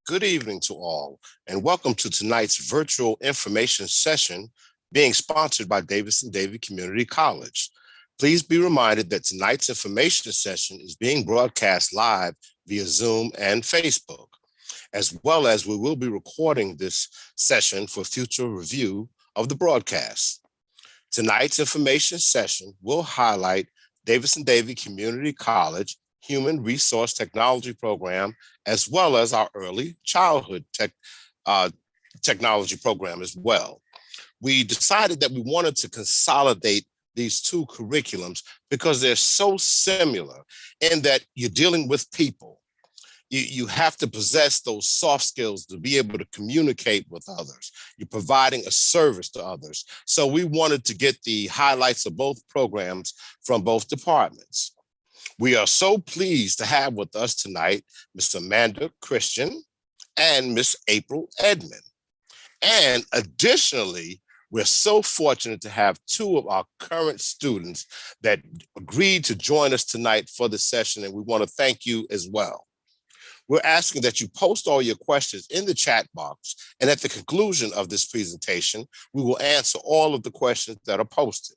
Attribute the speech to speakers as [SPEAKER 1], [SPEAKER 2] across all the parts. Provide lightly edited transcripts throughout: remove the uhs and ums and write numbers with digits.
[SPEAKER 1] Good evening to all, and welcome to tonight's virtual information session being sponsored by Davidson-Davie Community College. Please be reminded that tonight's information session is being broadcast live via Zoom and Facebook, as well as we will be recording this session for future review of the broadcast. Tonight's information session will highlight Davidson-Davie Community College Human Resource Technology Program, as well as our early childhood technology program as well. We decided that we wanted to consolidate these two curriculums because they're so similar in that you're dealing with people. You have to possess those soft skills to be able to communicate with others. You're providing a service to others. So we wanted to get the highlights of both programs from both departments. We are so pleased to have with us tonight Ms. Amanda Christian and Ms. April Edmond. And additionally, we're so fortunate to have two of our current students that agreed to join us tonight for the session, and we want to thank you as well. We're asking that you post all your questions in the chat box, and at the conclusion of this presentation, we will answer all of the questions that are posted.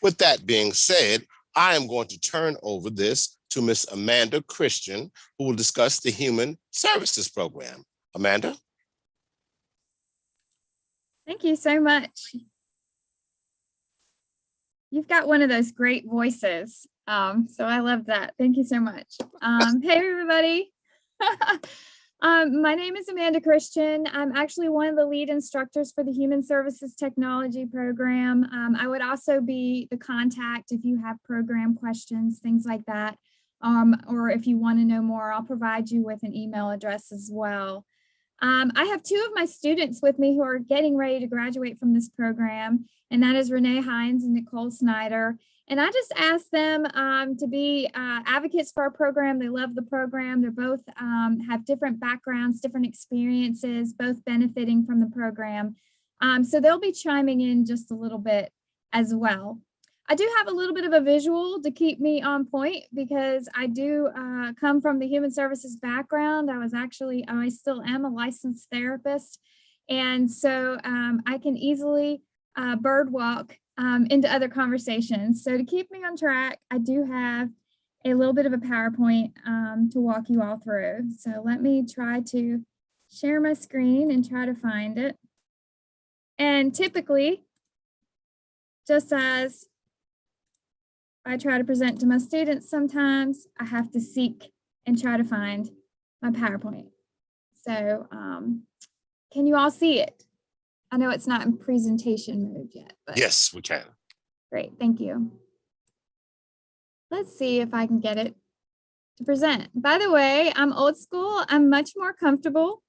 [SPEAKER 1] With that being said, I am going to turn over this to Ms. Amanda Christian, who will discuss the Human Services Program. Amanda?
[SPEAKER 2] Thank you so much. You've got one of those great voices, so I love that. Thank you so much. Hey, everybody. My name is Amanda Christian. I'm actually one of the lead instructors for the Human Services Technology Program. I would also be the contact if you have program questions, things like that. Or if you want to know more, I'll provide you with an email address as well. I have two of my students with me who are getting ready to graduate from this program, and that is Renee Hines and Nicole Snyder. And I just asked them to be advocates for our program. They love the program. They're both have different backgrounds, different experiences, both benefiting from the program. So they'll be chiming in just a little bit as well. I do have a little bit of a visual to keep me on point because I do come from the human services background. I still am a licensed therapist. And so I can easily bird walk into other conversations. So to keep me on track, I do have a little bit of a PowerPoint to walk you all through. So let me try to share my screen and try to find it. And typically, just as I try to present to my students, sometimes I have to seek and try to find my PowerPoint. So can you all see it? I know it's not in presentation mode yet. But
[SPEAKER 1] yes, we can.
[SPEAKER 2] Great, thank you. Let's see if I can get it to present. By the way, I'm old school. I'm much more comfortable.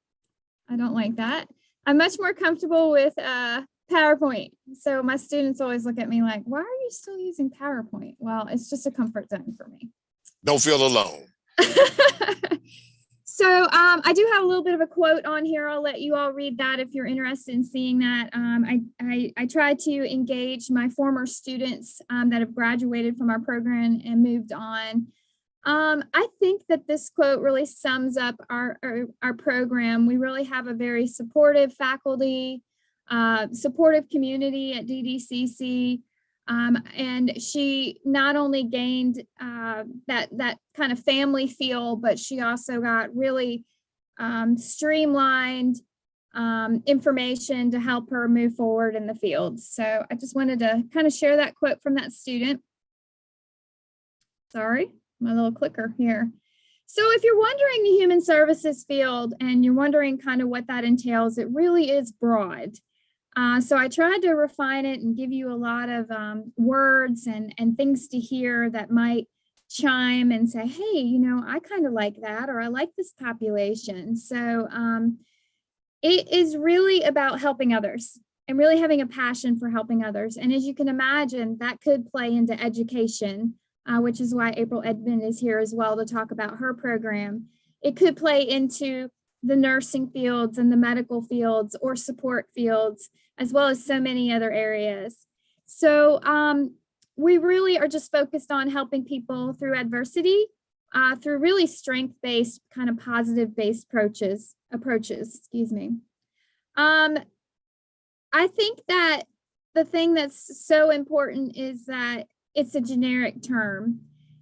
[SPEAKER 2] I don't like that. I'm much more comfortable with PowerPoint. So my students always look at me like, why are you still using PowerPoint? Well, it's just a comfort zone for me.
[SPEAKER 1] Don't feel alone.
[SPEAKER 2] So I do have a little bit of a quote on here. I'll let you all read that if you're interested in seeing that. I try to engage my former students that have graduated from our program and moved on. I think that this quote really sums up our program. We really have a very supportive faculty, supportive community at DDCC. And she not only gained that kind of family feel, but she also got really streamlined information to help her move forward in the field. So I just wanted to kind of share that quote from that student. Sorry, my little clicker here. So if you're wondering the human services field and you're wondering kind of what that entails, it really is broad. So I tried to refine it and give you a lot of words and things to hear that might chime and say, hey, you know, I kind of like that, or I like this population. So it is really about helping others and really having a passion for helping others. And as you can imagine, that could play into education, which is why April Edmond is here as well to talk about her program. It could play into the nursing fields and the medical fields or support fields, as well as so many other areas. So we really are just focused on helping people through adversity, through really strength-based, kind of positive-based approaches, excuse me. I think that the thing that's so important is that it's a generic term.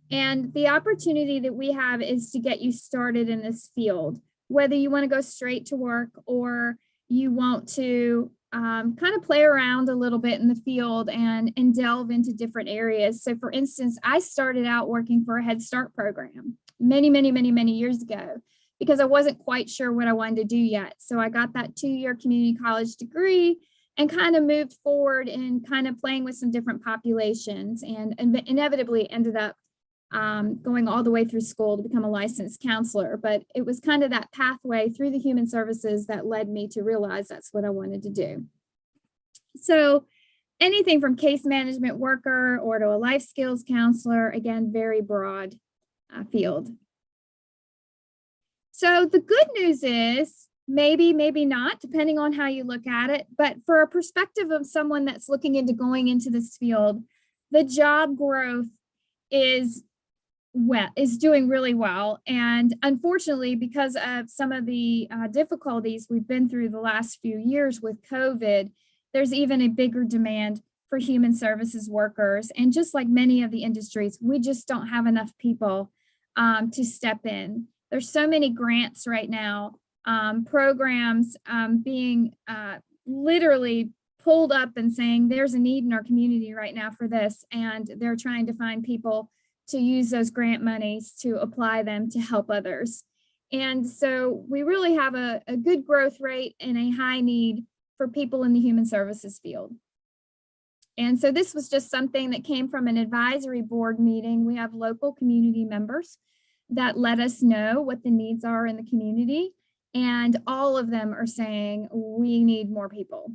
[SPEAKER 2] And the opportunity that we have is to get you started in this field, whether you want to go straight to work or you want to kind of play around a little bit in the field and delve into different areas. So for instance, I started out working for a Head Start program many years ago because I wasn't quite sure what I wanted to do yet. So I got that 2-year community college degree and kind of moved forward in kind of playing with some different populations and inevitably ended up going all the way through school to become a licensed counselor. But it was kind of that pathway through the human services that led me to realize that's what I wanted to do. So anything from case management worker or to a life skills counselor, again, very broad field. So the good news is, maybe not, depending on how you look at it, but for a perspective of someone that's looking into going into this field, the job growth is doing really well. And unfortunately, because of some of the difficulties we've been through the last few years with COVID, there's even a bigger demand for human services workers. And just like many of the industries, we just don't have enough people to step in. There's so many grants right now, programs being literally pulled up and saying there's a need in our community right now for this. And they're trying to find people to use those grant monies to apply them to help others. And so we really have a good growth rate and a high need for people in the human services field. And so this was just something that came from an advisory board meeting. We have local community members that let us know what the needs are in the community. And all of them are saying, we need more people.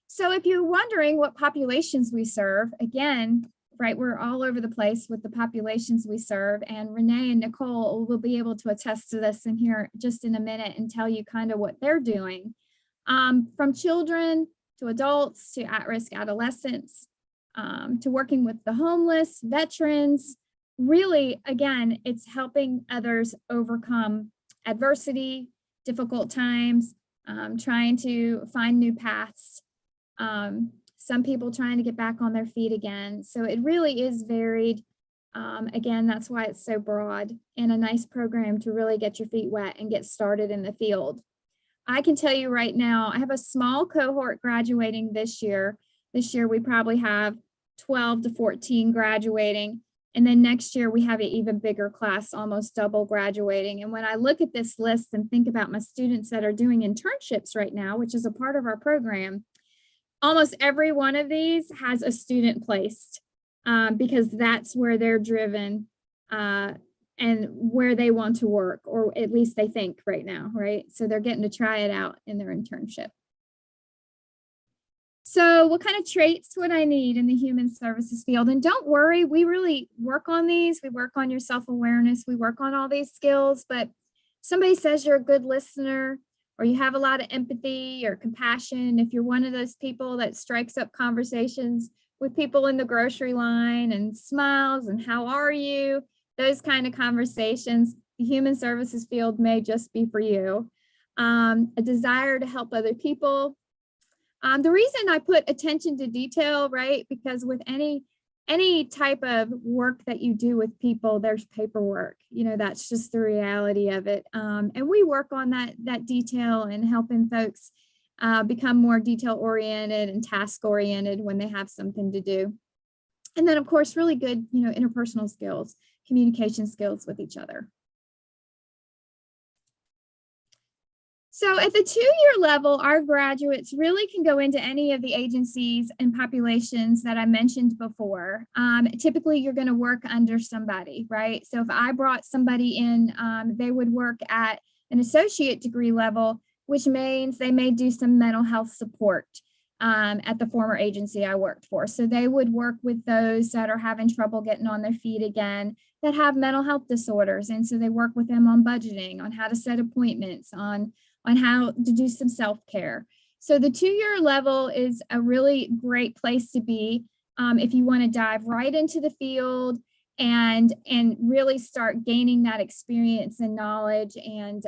[SPEAKER 2] So if you're wondering what populations we serve, again, right, we're all over the place with the populations we serve. And Renee and Nicole will be able to attest to this in here just in a minute and tell you kind of what they're doing. From children to adults to at-risk adolescents, to working with the homeless, veterans. Really, again, it's helping others overcome adversity, difficult times, trying to find new paths. Some people trying to get back on their feet again. So it really is varied. Again, that's why it's so broad and a nice program to really get your feet wet and get started in the field. I can tell you right now, I have a small cohort graduating this year. This year, we probably have 12 to 14 graduating. And then next year, we have an even bigger class, almost double graduating. And when I look at this list and think about my students that are doing internships right now, which is a part of our program, almost every one of these has a student placed because that's where they're driven and where they want to work, or at least they think right now, right? So they're getting to try it out in their internship. So what kind of traits would I need in the human services field? And don't worry, we really work on these. We work on your self-awareness. We work on all these skills, but somebody says you're a good listener, or you have a lot of empathy or compassion. If you're one of those people that strikes up conversations with people in the grocery line and smiles and how are you, those kind of conversations, the human services field may just be for you. A desire to help other people. The reason I put attention to detail, right? Because with any type of work that you do with people, there's paperwork. You know, that's just the reality of it. And we work on that detail and helping folks become more detail oriented and task oriented when they have something to do. And then, of course, really good, you know, interpersonal skills, communication skills with each other. So at the 2-year level, our graduates really can go into any of the agencies and populations that I mentioned before. Typically, you're going to work under somebody, right? So if I brought somebody in, they would work at an associate degree level, which means they may do some mental health support at the former agency I worked for. So they would work with those that are having trouble getting on their feet again, that have mental health disorders. And so they work with them on budgeting, on how to set appointments, on how to do some self-care. So the 2-year level is a really great place to be if you want to dive right into the field and really start gaining that experience and knowledge. And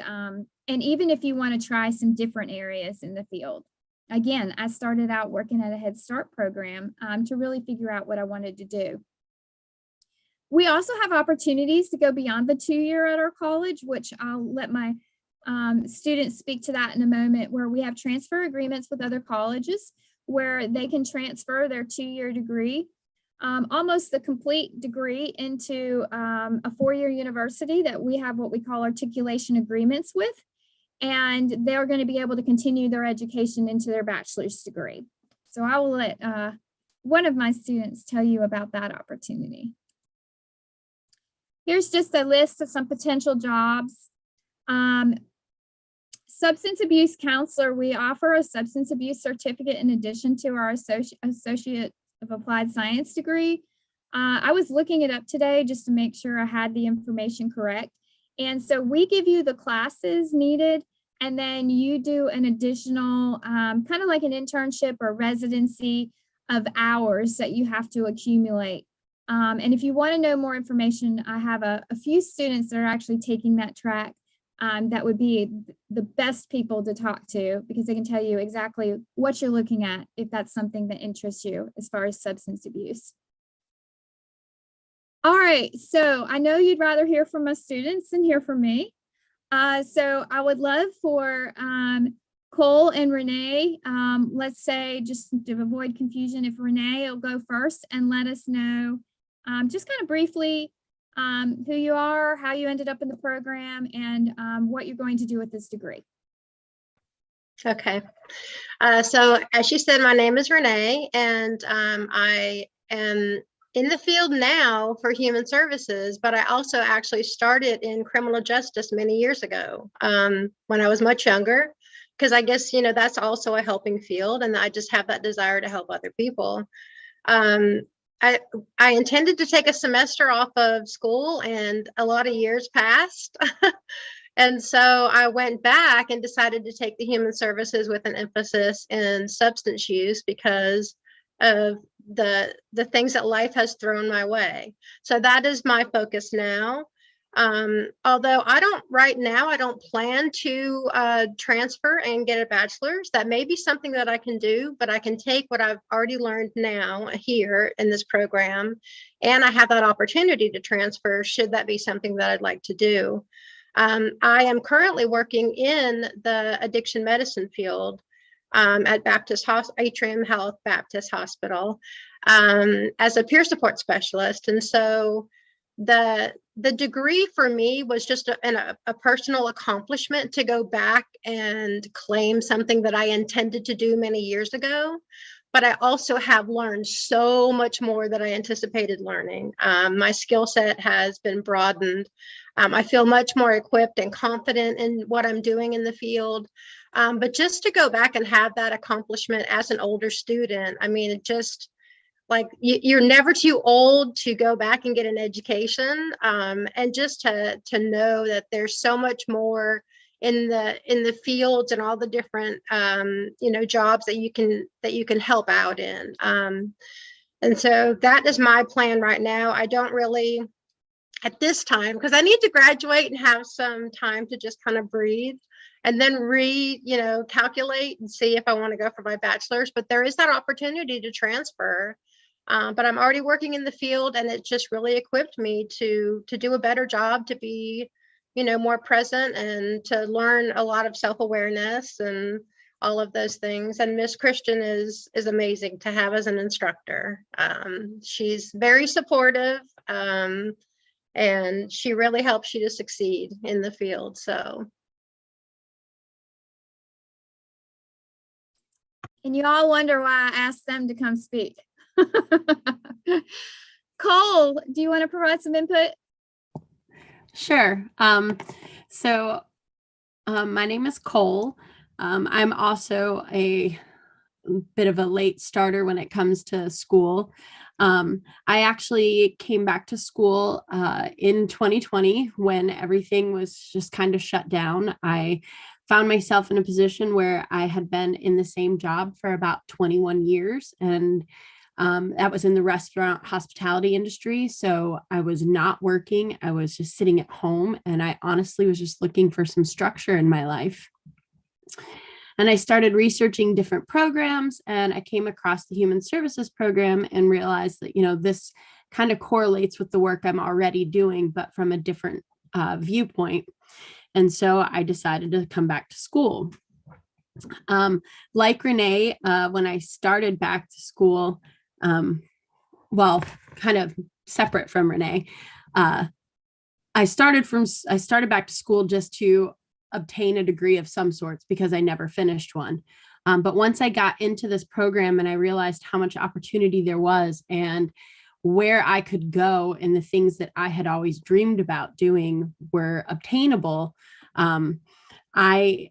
[SPEAKER 2] even if you want to try some different areas in the field. Again, I started out working at a Head Start program to really figure out what I wanted to do. We also have opportunities to go beyond the 2-year at our college, which I'll let my students speak to that in a moment, where we have transfer agreements with other colleges where they can transfer their 2-year degree, almost the complete degree, into a 4-year university that we have what we call articulation agreements with, and they're going to be able to continue their education into their bachelor's degree. So I will let one of my students tell you about that opportunity. Here's just a list of some potential jobs. Substance abuse counselor, we offer a substance abuse certificate in addition to our Associate of Applied Science degree. I was looking it up today just to make sure I had the information correct. And so we give you the classes needed, and then you do an additional kind of like an internship or residency of hours that you have to accumulate. And if you want to know more information, I have a few students that are actually taking that track. That would be the best people to talk to, because they can tell you exactly what you're looking at if that's something that interests you as far as substance abuse. All right, so I know you'd rather hear from my students than hear from me. So I would love for Cole and Renee, let's say, just to avoid confusion, if Renee will go first and let us know just kind of briefly who you are, how you ended up in the program, and what you're going to do with this degree.
[SPEAKER 3] Okay. So as she said, my name is Renee, and I am in the field now for human services, but I also actually started in criminal justice many years ago when I was much younger, because I guess, you know, that's also a helping field, and I just have that desire to help other people. I intended to take a semester off of school, and a lot of years passed. And so I went back and decided to take the human services with an emphasis in substance use because of the things that life has thrown my way. So that is my focus now. Although right now, I don't plan to transfer and get a bachelor's. That may be something that I can do, but I can take what I've already learned now here in this program, and I have that opportunity to transfer should that be something that I'd like to do. I am currently working in the addiction medicine field at Atrium Health Baptist Hospital as a peer support specialist. And so the degree for me was just a personal accomplishment to go back and claim something that I intended to do many years ago. But I also have learned so much more than I anticipated learning. My skill set has been broadened. I feel much more equipped and confident in what I'm doing in the field. But just to go back and have that accomplishment as an older student, I mean, it just, like, you're never too old to go back and get an education, and just to know that there's so much more in the fields and all the different jobs that you can help out in. And so that is my plan right now. I don't really at this time, because I need to graduate and have some time to just kind of breathe and then calculate and see if I want to go for my bachelor's. But there is that opportunity to transfer. But I'm already working in the field, and it just really equipped me to do a better job, to be, more present, and to learn a lot of self-awareness and all of those things. And Miss Christian is amazing to have as an instructor. She's very supportive, and she really helps you to succeed in the field. So.
[SPEAKER 2] And you all wonder why I asked them to come speak. Cole, do you want to provide some input?
[SPEAKER 4] Sure. So my name is Cole. I'm also a bit of a late starter when it comes to school. I actually came back to school in 2020 when everything was just kind of shut down. I found myself in a position where I had been in the same job for about 21 years, and That was in the restaurant hospitality industry. So I was not working. I was just sitting at home, and I honestly was just looking for some structure in my life. And I started researching different programs, and I came across the human services program and realized that, this kind of correlates with the work I'm already doing, but from a different viewpoint. And so I decided to come back to school. Like Renee, when I started back to school, well, kind of separate from Renee, I started back to school just to obtain a degree of some sorts because I never finished one. But once I got into this program and I realized how much opportunity there was and where I could go and the things that I had always dreamed about doing were obtainable, I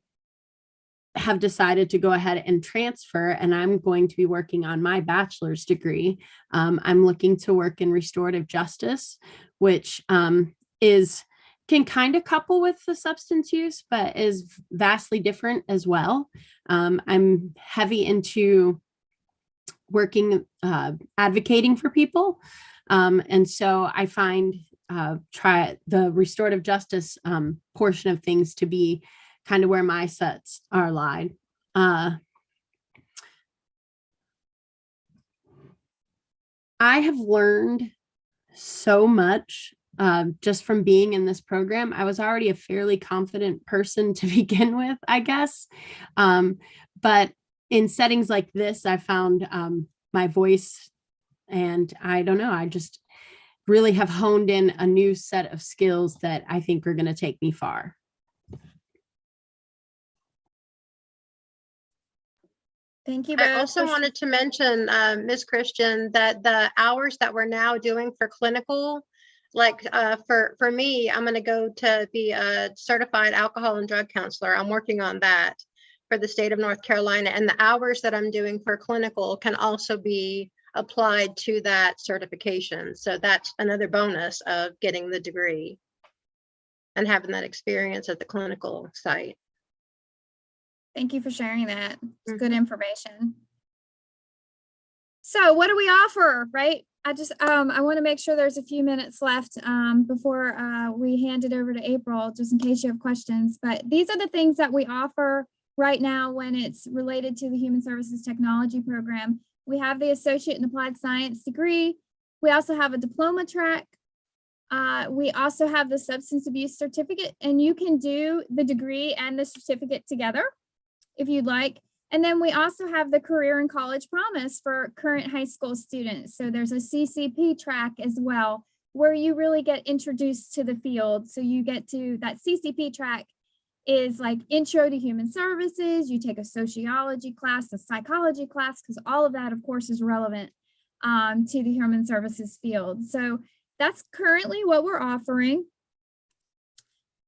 [SPEAKER 4] have decided to go ahead and transfer, and I'm going to be working on my bachelor's degree. I'm looking to work in restorative justice, which can kind of couple with the substance use, but is vastly different as well. I'm heavy into working, advocating for people. And so I find try the restorative justice portion of things to be kind of where my sets are lied. I have learned so much just from being in this program. I was already a fairly confident person to begin with, I guess. But in settings like this, I found my voice, and I don't know, I just really have honed in a new set of skills that I think are going to take me far.
[SPEAKER 2] Thank you both.
[SPEAKER 3] I also wanted to mention, Ms. Christian, that the hours that we're now doing for clinical, like for me, I'm going to go to be a certified alcohol and drug counselor. I'm working on that for the state of North Carolina. And the hours that I'm doing for clinical can also be applied to that certification. So that's another bonus of getting the degree and having that experience at the clinical site.
[SPEAKER 2] Thank you for sharing that. It's good information. So what do we offer, right? I want to make sure there's a few minutes left before we hand it over to April, just in case you have questions. But these are the things that we offer right now when it's related to the Human Services Technology Program. We have the Associate in Applied Science degree. We also have a diploma track. We also have the Substance Abuse Certificate, and you can do the degree and the certificate together if you'd like. And then we also have the Career and College Promise for current high school students. So there's a CCP track as well, where you really get introduced to the field. So you get to, that CCP track is like intro to human services. You take a sociology class, a psychology class, because all of that, of course, is relevant to the human services field. So that's currently what we're offering.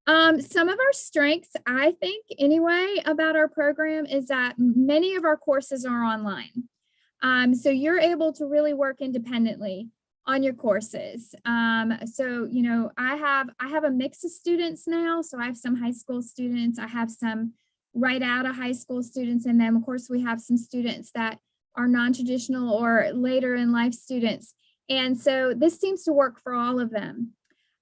[SPEAKER 2] Some of our strengths, I think anyway, about our program is that many of our courses are online. So you're able to really work independently on your courses. So, you know, I have a mix of students now. So I have some high school students, I have some right out of high school students. And then of course we have some students that are non-traditional or later in life students. And so this seems to work for all of them.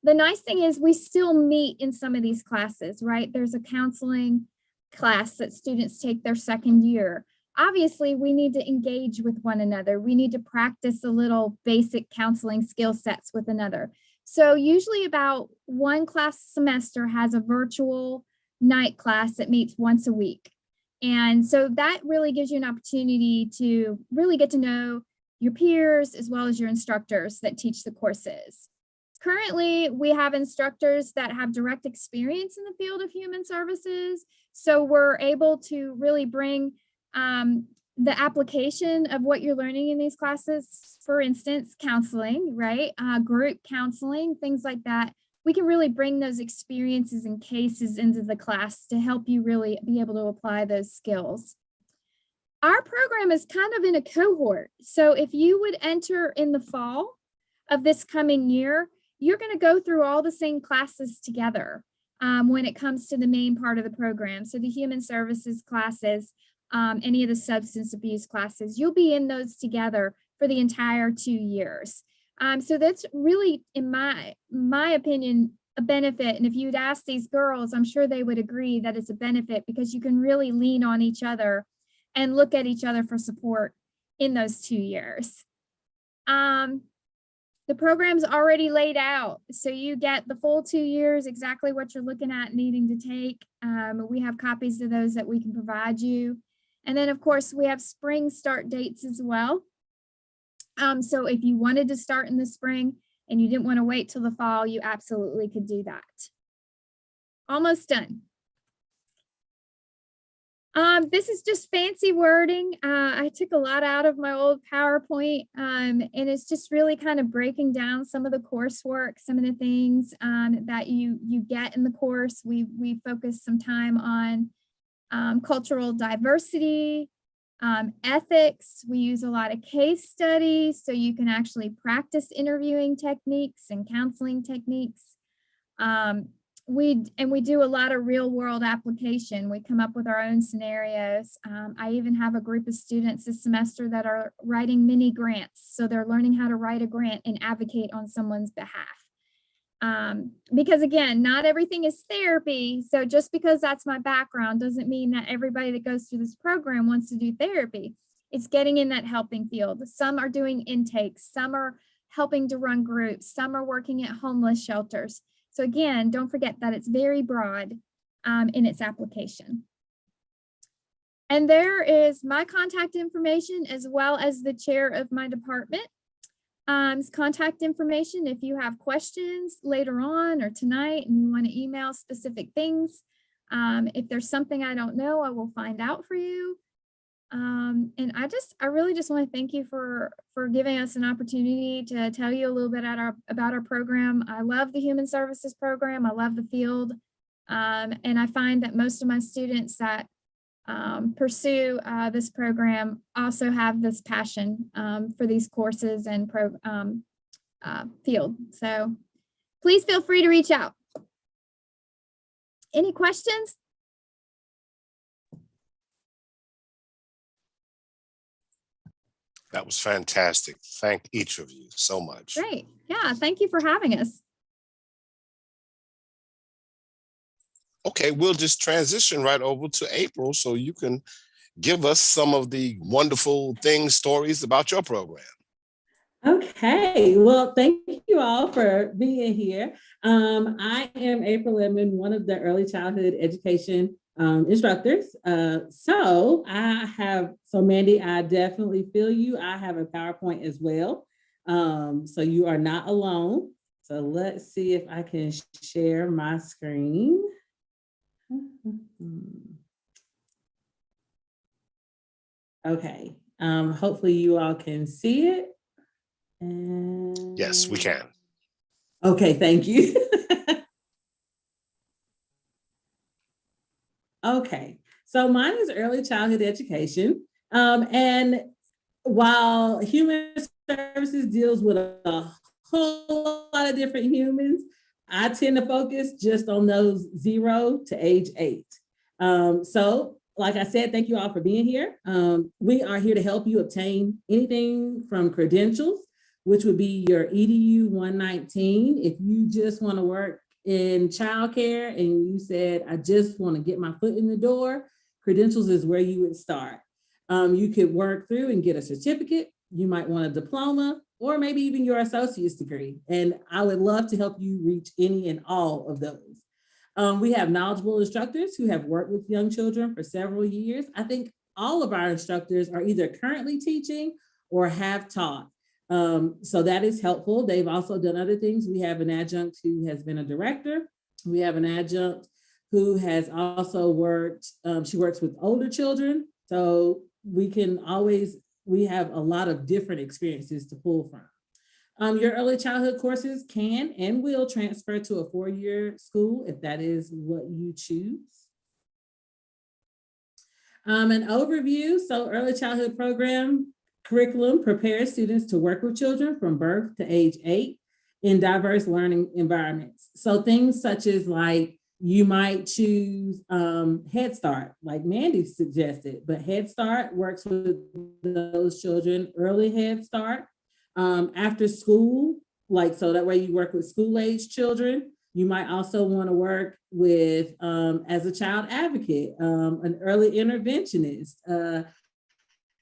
[SPEAKER 2] The nice thing is we still meet in some of these classes, right? There's a counseling class that students take their second year. Obviously, we need to engage with one another. We need to practice a little basic counseling skill sets with another. So usually about one class semester has a virtual night class that meets once a week. And so that really gives you an opportunity to really get to know your peers as well as your instructors that teach the courses. Currently, we have instructors that have direct experience in the field of human services. So we're able to really bring the application of what you're learning in these classes, for instance, counseling, right? Group counseling, things like that. We can really bring those experiences and cases into the class to help you really be able to apply those skills. Our program is kind of in a cohort. So if you would enter in the fall of this coming year, you're going to go through all the same classes together when it comes to the main part of the program. So the human services classes, any of the substance abuse classes, you'll be in those together for the entire 2 years. So that's really, in my opinion, a benefit. And if you'd ask these girls, I'm sure they would agree that it's a benefit because you can really lean on each other and look at each other for support in those 2 years. The program's already laid out, so you get the full 2 years, exactly what you're looking at needing to take. We have copies of those that we can provide you. And then, of course, we have spring start dates as well. So if you wanted to start in the spring and you didn't want to wait till the fall, you absolutely could do that. Almost done. This is just fancy wording. I took a lot out of my old PowerPoint, and it's just really kind of breaking down some of the coursework, some of the things that you get in the course. We focus some time on cultural diversity, ethics. We use a lot of case studies so you can actually practice interviewing techniques and counseling techniques. We do a lot of real world application. We come up with our own scenarios. I even have a group of students this semester that are writing mini grants. So they're learning how to write a grant and advocate on someone's behalf. Because again, not everything is therapy. So just because that's my background doesn't mean that everybody that goes through this program wants to do therapy. It's getting in that helping field. Some are doing intakes, some are helping to run groups, some are working at homeless shelters. So again, don't forget that it's very broad in its application. And there is my contact information as well as the chair of my department. Contact information if you have questions later on or tonight and you want to email specific things. If there's something I don't know, I will find out for you. And I really just want to thank you for giving us an opportunity to tell you a little bit about our program. I love the Human Services program. I love the field. And I find that most of my students that pursue this program also have this passion for these courses and field. So please feel free to reach out. Any questions?
[SPEAKER 1] That was fantastic. Thank each of you so much.
[SPEAKER 2] Great. Yeah, thank you for having us.
[SPEAKER 1] Okay, we'll just transition right over to April so you can give us some of the wonderful things, stories about your program.
[SPEAKER 5] Okay, well, thank you all for being here. I am April Edmond, one of the early childhood education instructors. So Mandy, I definitely feel you. I have a PowerPoint as well. So you are not alone. So let's see if I can share my screen. Okay, hopefully you all can see it. And
[SPEAKER 1] yes, we can.
[SPEAKER 5] Okay, thank you. Okay, so mine is early childhood education. And while human services deals with a whole lot of different humans, I tend to focus just on those 0 to age 8. So like I said, thank you all for being here. We are here to help you obtain anything from credentials, which would be your EDU 119. If you just want to work in childcare and you said, I just want to get my foot in the door, credentials is where you would start. You could work through and get a certificate. You might want a diploma or maybe even your associate's degree. And I would love to help you reach any and all of those. We have knowledgeable instructors who have worked with young children for several years. I think all of our instructors are either currently teaching or have taught. So that is helpful. They've also done other things. We have an adjunct who has been a director. We have an adjunct who has also worked, she works with older children. So we have a lot of different experiences to pull from. Your early childhood courses can and will transfer to a 4-year school if that is what you choose. An overview, so early childhood program curriculum prepares students to work with children from birth to age 8 in diverse learning environments. So things such as like You might choose Head Start, like Mandy suggested, but Head Start works with those children, early Head Start, after school, like, so that way you work with school-age children. You might also want to work with, as a child advocate, an early interventionist.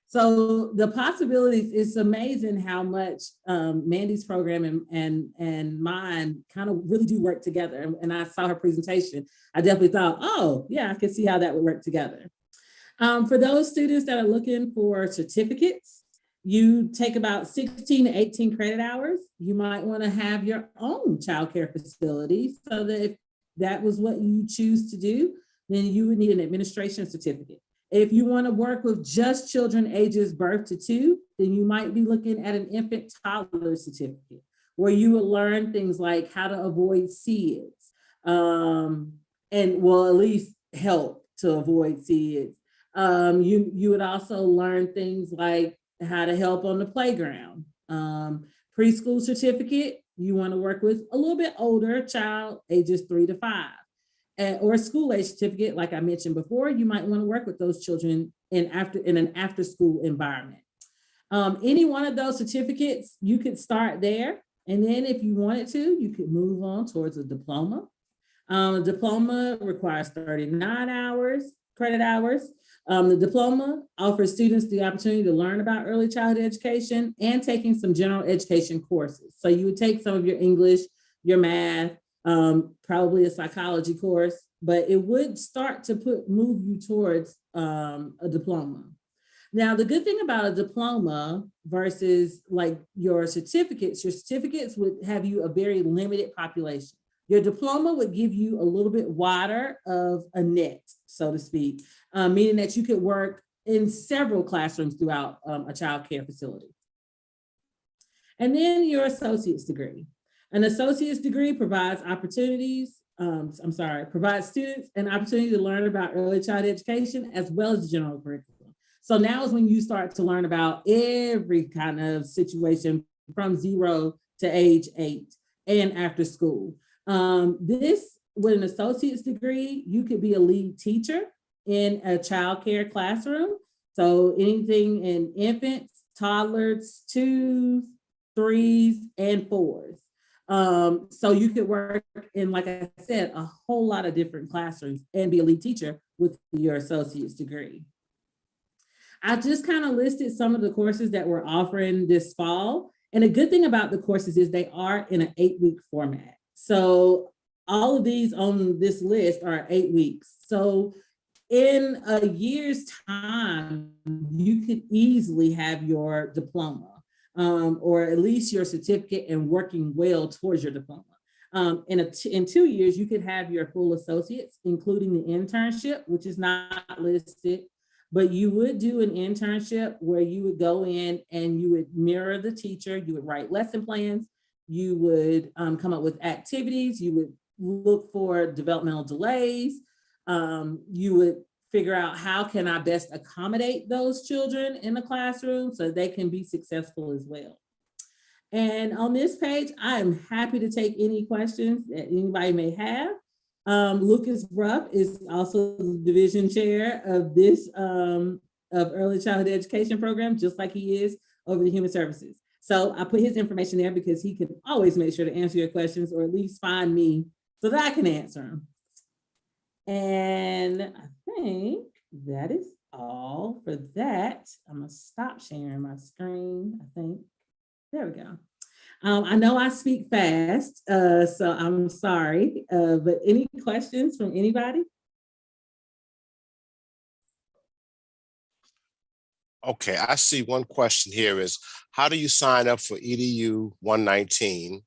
[SPEAKER 5] So the possibilities, it's amazing how much Mandy's program and mine kind of really do work together. And I saw her presentation, I definitely thought, oh yeah, I could see how that would work together. For those students that are looking for certificates, you take about 16 to 18 credit hours. You might want to have your own childcare facility, so that if that was what you choose to do, then you would need an administration certificate. If you want to work with just children ages birth to 2, then you might be looking at an infant toddler certificate, where you would learn things like how to avoid SIDS, and will at least help to avoid SIDS. You would also learn things like how to help on the playground. Preschool certificate, you want to work with a little bit older child, ages 3 to 5. Or a school age certificate, like I mentioned before, you might want to work with those children in an after school environment. Any one of those certificates, you could start there. And then if you wanted to, you could move on towards a diploma. A diploma requires 39 credit hours. The diploma offers students the opportunity to learn about early childhood education and taking some general education courses. So you would take some of your English, your math, probably a psychology course, but it would start to move you towards a diploma. Now, the good thing about a diploma versus like your certificates would have you a very limited population. Your diploma would give you a little bit wider of a net, so to speak, meaning that you could work in several classrooms throughout a child care facility. And then your associate's degree. An associate's degree provides students an opportunity to learn about early childhood education as well as the general curriculum. So now is when you start to learn about every kind of situation from 0 to age 8 and after school. With an associate's degree, you could be a lead teacher in a child care classroom. So anything in infants, toddlers, 2s, 3s, and 4s. So you could work in, like I said, a whole lot of different classrooms and be a lead teacher with your associate's degree. I just kind of listed some of the courses that we're offering this fall. And the good thing about the courses is they are in an 8-week format. So all of these on this list are 8 weeks. So in a year's time, you could easily have your diploma. Or at least your certificate and working well towards your diploma. In 2 years, you could have your full associates, including the internship, which is not listed, but you would do an internship where you would go in and you would mirror the teacher, you would write lesson plans, you would come up with activities, you would look for developmental delays, you would figure out how can I best accommodate those children in the classroom so they can be successful as well. And on this page, I am happy to take any questions that anybody may have. Lucas Ruff is also the division chair of this of early childhood education program, just like he is over the human services. So I put his information there because he can always make sure to answer your questions, or at least find me so that I can answer them. And I think that is all for that. I'm gonna stop sharing my screen, I think. There we go. I know I speak fast, so I'm sorry, but any questions from anybody?
[SPEAKER 1] Okay, I see one question here is, how do you sign up for EDU 119?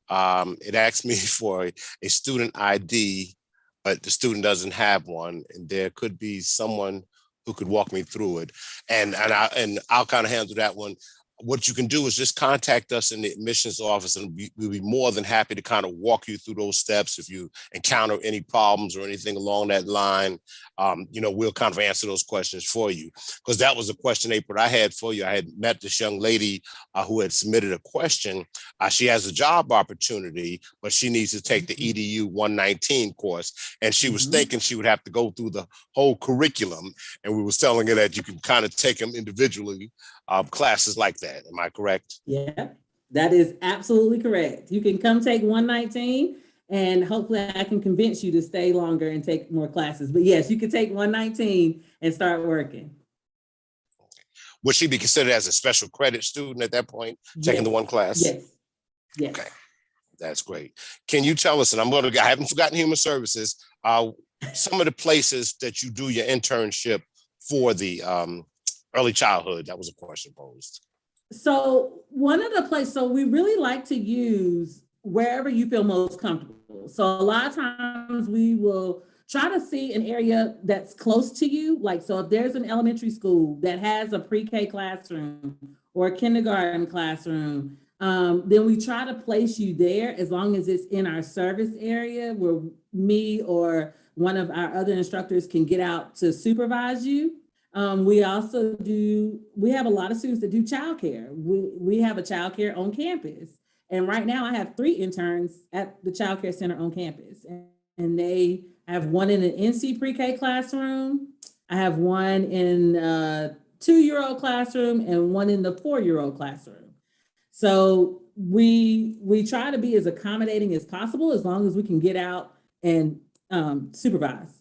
[SPEAKER 1] It asks me for a student ID, but the student doesn't have one, and there could be someone who could walk me through it. And I'll kind of handle that one. what you can do is just contact us in the admissions office, and we'll be more than happy to kind of walk you through those steps. If you encounter any problems or anything along that line, we'll kind of answer those questions for you. Because that was a question, April, I had for you. I had met this young lady who had submitted a question. She has a job opportunity, but she needs to take the EDU 119 course. And she was thinking she would have to go through the whole curriculum. And we was telling her that you can kind of take them individually, classes like that. Am I correct?
[SPEAKER 5] Yeah, that is absolutely correct. You can come take 119 and hopefully I can convince you to stay longer and take more classes. But yes, you can take 119 and start working.
[SPEAKER 1] Would she be considered as a special credit student at that point, taking the one class?
[SPEAKER 5] Yes. Yes.
[SPEAKER 1] Okay, that's great. Can you tell us, and I haven't forgotten human services, some of the places that you do your internship for the early childhood? That was a question posed.
[SPEAKER 5] So one of the places, so we really like to use wherever you feel most comfortable. So a lot of times we will try to see an area that's close to you. Like, so if there's an elementary school that has a pre-K classroom or a kindergarten classroom, then we try to place you there as long as it's in our service area where me or one of our other instructors can get out to supervise you. We also we have a lot of students that do childcare. We have a childcare on campus. And right now I have 3 interns at the childcare center on campus. And they have one in an NC pre-K classroom. I have one in a 2-year-old classroom and one in the 4-year-old classroom. So we try to be as accommodating as possible as long as we can get out and supervise.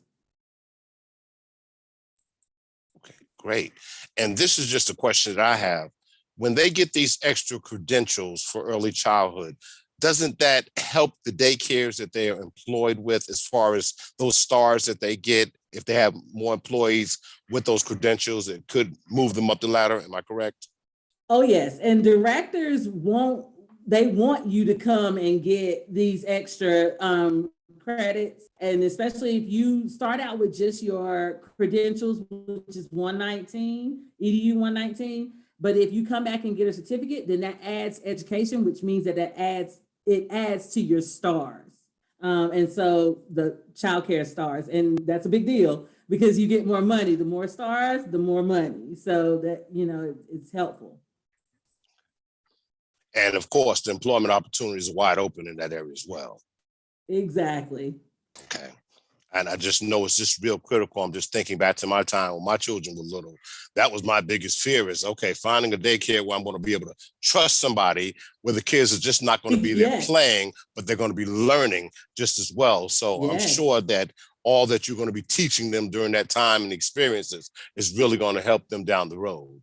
[SPEAKER 1] Great. And this is just a question that I have. When they get these extra credentials for early childhood, doesn't that help the daycares that they are employed with as far as those stars that they get? If they have more employees with those credentials, it could move them up the ladder. Am I correct?
[SPEAKER 5] Oh, yes. And directors want you to come and get these extra credits. And especially if you start out with just your credentials, which is 119, EDU 119. But if you come back and get a certificate, then that adds education, which means that it adds to your stars. And so the childcare stars, and that's a big deal because you get more money. The more stars, the more money. So that, it's helpful.
[SPEAKER 1] And of course, the employment opportunities are wide open in that area as well.
[SPEAKER 5] Exactly.
[SPEAKER 1] Okay. And I just know it's just real critical. I'm just thinking back to my time when my children were little. That was my biggest fear is, okay, finding a daycare where I'm going to be able to trust somebody where the kids are just not going to be there playing, but they're going to be learning just as well. So I'm sure that all that you're going to be teaching them during that time and experiences is really going to help them down the road.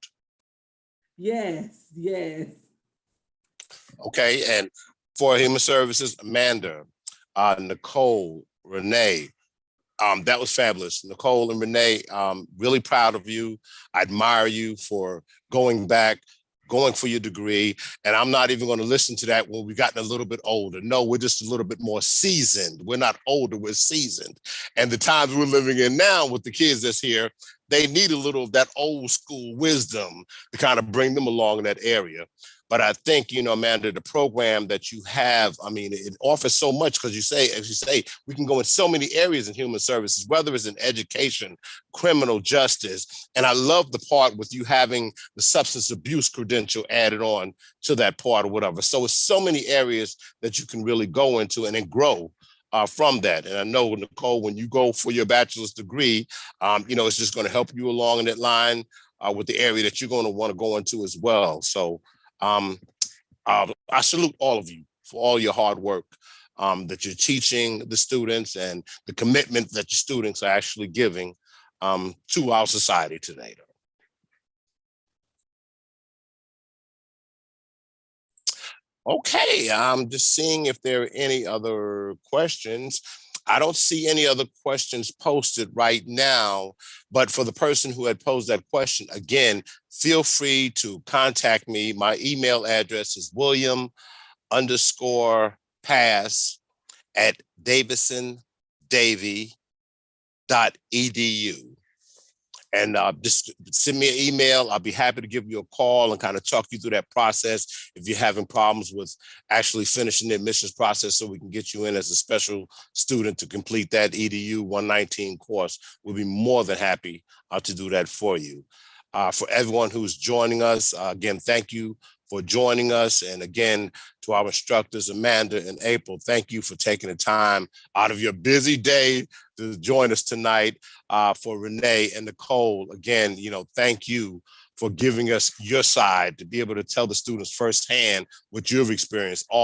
[SPEAKER 1] Yes, yes. Okay, and for human services, Amanda, Nicole, Renee, that was fabulous. Nicole and Renee, really proud of you. I admire you for going back, going for your degree. And I'm not even going to listen to that when we've gotten a little bit older. No, we're just a little bit more seasoned. We're not older, we're seasoned. And the times we're living in now with the kids that's here, they need a little of that old school wisdom to kind of bring them along in that area. But I think, Amanda, the program that you have, I mean, it offers so much because as you say, we can go in so many areas in human services, whether it's in education, criminal justice. And I love the part with you having the substance abuse credential added on to that part or whatever. So it's so many areas that you can really go into and then grow from that. And I know, Nicole, when you go for your bachelor's degree, it's just going to help you along in that line with the area that you're going to want to go into as well. So I salute all of you for all your hard work that you're teaching the students and the commitment that your students are actually giving to our society today. Okay, I'm just seeing if there are any other questions. I don't see any other questions posted right now, but for the person who had posed that question, again, feel free to contact me. My email address is William_Pass@Davidson-Davie.edu. And just send me an email. I'll be happy to give you a call and kind of talk you through that process. If you're having problems with actually finishing the admissions process so we can get you in as a special student to complete that EDU 119 course, we'll be more than happy to do that for you. For everyone who's joining us, again, thank you for joining us. And again, to our instructors, Amanda and April, thank you for taking the time out of your busy day to join us tonight. For Renee and Nicole, again, thank you for giving us your side to be able to tell the students firsthand what you've experienced all